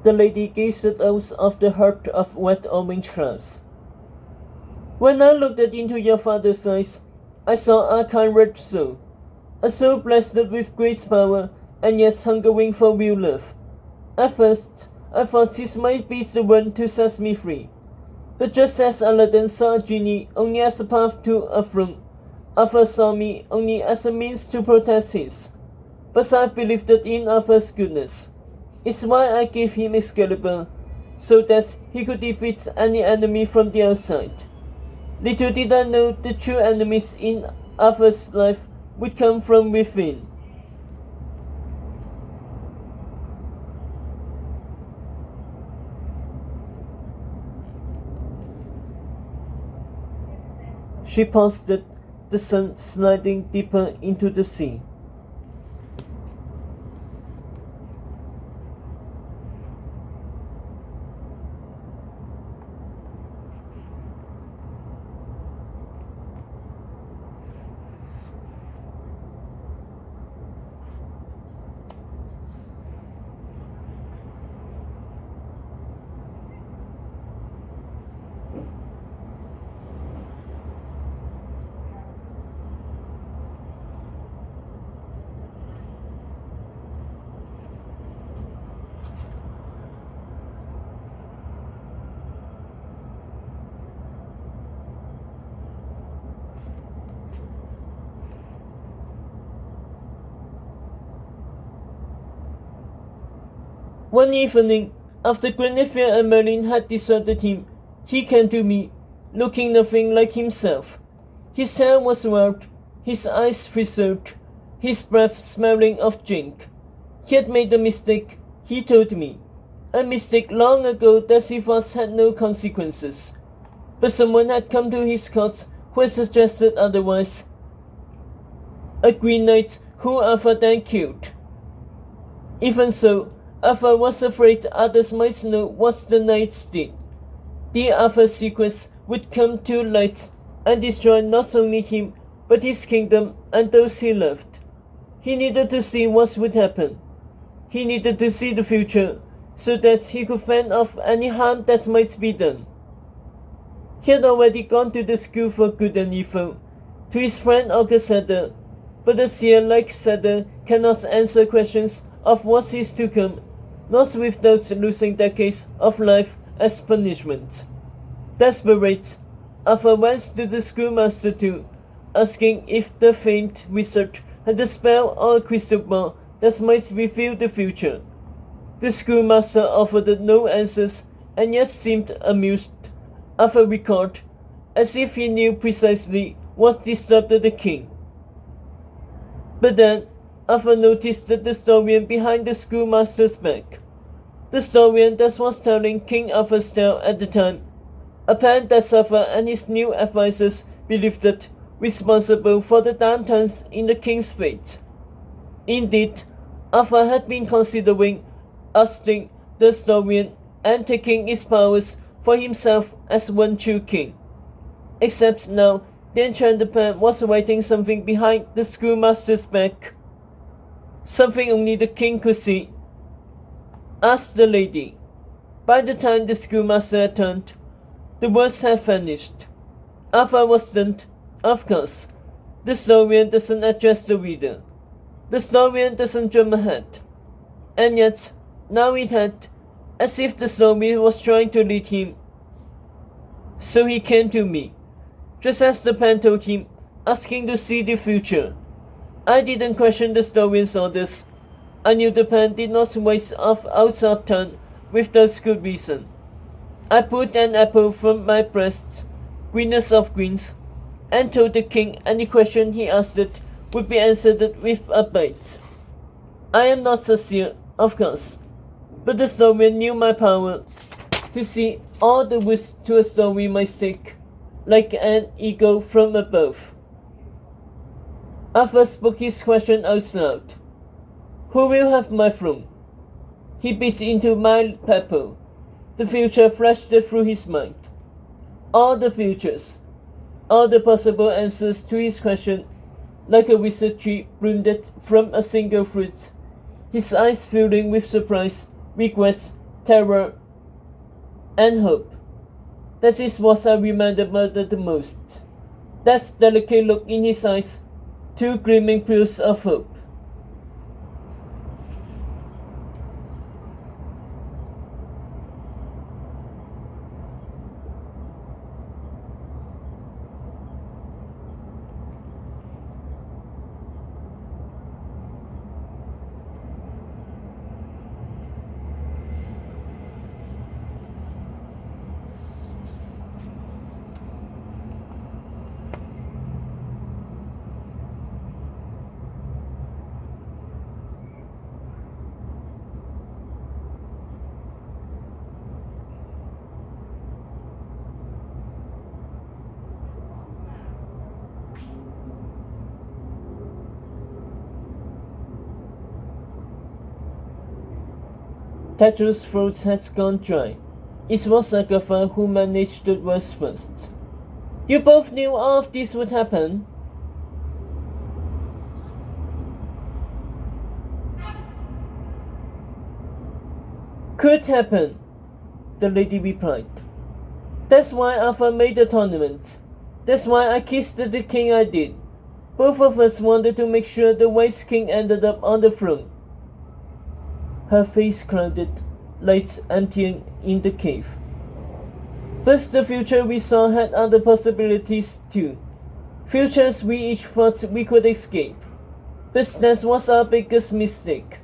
the lady gazed out of the heart of wet orange clouds. When I looked into your father's eyes, I saw a kind red soul, a soul blessed with great power and yet hungering for real love. At first, I thought this might be the one to set me free. But just as Aladdin saw a genie only as a path to a throne, Arthur saw me only as a means to protect his. But I believed in Arthur's goodness. It's why I gave him Excalibur, so that he could defeat any enemy from the outside. Little did I know the true enemies in Arthur's life would come from within. She paused, the sun sliding deeper into the sea. One evening, after Guinevere and Merlin had deserted him, he came to me, looking nothing like himself. His hair was wild, his eyes frizzled, his breath smelling of drink. He had made a mistake, he told me. A mistake long ago that he thought had no consequences. But someone had come to his court who had suggested otherwise. A Green Knight who Arthur then killed. Even so, Arthur was afraid others might know what the knights did. The Arthur's secrets would come to light and destroy not only him, but his kingdom and those he loved. He needed to see what would happen. He needed to see the future, so that he could fend off any harm that might be done. He had already gone to the school for good and evil, to his friend August Sadder, but a seer like Sadder cannot answer questions of what is to come, not without losing decades of life as punishment. Desperate, Arthur went to the schoolmaster too, asking if the famed wizard had a spell or a crystal ball that might reveal the future. The schoolmaster offered no answers and yet seemed amused, Arthur recalled, as if he knew precisely what disturbed the king. But then, Arthur noticed the historian behind the schoolmaster's back. The historian that was telling King Arthur's tale at the time, a man that Arthur and his new advisors believed that responsible for the downturns in the king's fate. Indeed, Arthur had been considering ousting the historian and taking his powers for himself as one true king. Except now, the enchanted man was writing something behind the schoolmaster's back. Something only the king could see. Asked the lady. By the time the schoolmaster had turned, the words had vanished. Arthur was stunned. Of course, the historian doesn't address the reader. The historian doesn't drum ahead. And yet, now it had, as if the historian was trying to lead him. So he came to me, just as the pen told him, asking to see the future. I didn't question the historian's orders. I knew the pen did not waste off outside turn without good reason. I pulled an apple from my breast, greenest of greens, and told the king any question he asked it would be answered with a bite. I am not a seer, of course, but the historian knew my power to see all the woods to a story might stick, like an eagle from above. Arthur spoke his question out loud. Who will have my throne? He bit into my pepper. The future flashed through his mind. All the futures, all the possible answers to his question, like a wizard tree bloomed from a single fruit. His eyes filling with surprise, regret, terror, and hope. That is what I remember the most. That delicate look in his eyes, two gleaming pools of hope. Tetra's throat had gone dry. It was Agatha who managed the words first. You both knew all of this would happen? Could happen, the lady replied. That's why Arthur made the tournament. That's why I kissed the king I did. Both of us wanted to make sure the wise king ended up on the throne. Her face clouded, lights emptying in the cave. But the future we saw had other possibilities too. Futures we each thought we could escape. But that was our biggest mistake,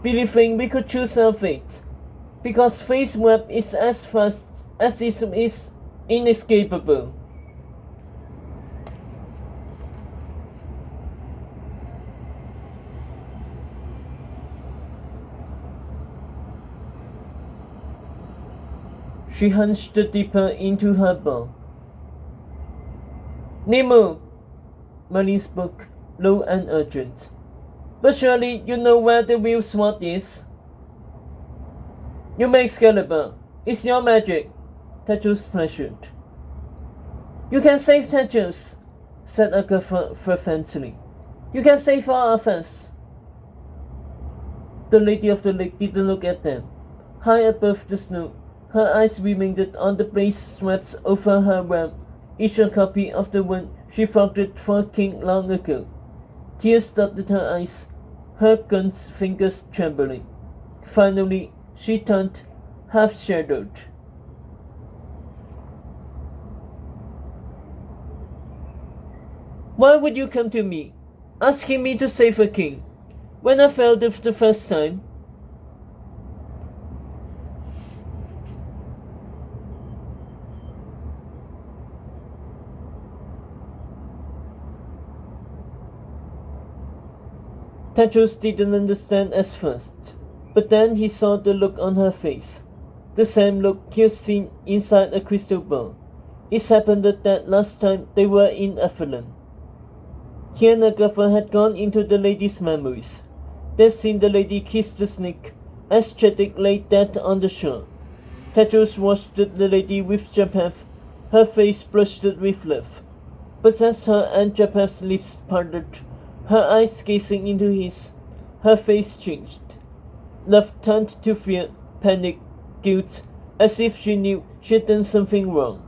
believing we could choose our fate. Because fate's web is as fast as it is inescapable. She hunched deeper into her bow. Nemo, Marlene spoke, low and urgent. But surely you know where the real sword is? You make Excalibur. It's your magic, Tetris pleasured. You can save Tetris, said Agatha fervently. You can save all of us. The Lady of the Lake didn't look at them. High above the snow, her eyes remained on the blaze swept over her realm, each a copy of the one she forgot for king long ago. Tears dotted her eyes, her gun's fingers trembling. Finally, she turned, half-shadowed. Why would you come to me, asking me to save a king, when I failed the first time? Tetros didn't understand at first, but then he saw the look on her face, the same look he'd seen inside a crystal ball. It happened that last time they were in Avalon. He and Agatha had gone into the lady's memories. They'd seen the lady kiss the snake as Chetik lay dead on the shore. Tetros watched the lady with Japheth, her face blushed with love. But as her and Japheth's lips parted, her eyes gazing into his, her face changed. Love turned to fear, panic, guilt, as if she knew she had done something wrong.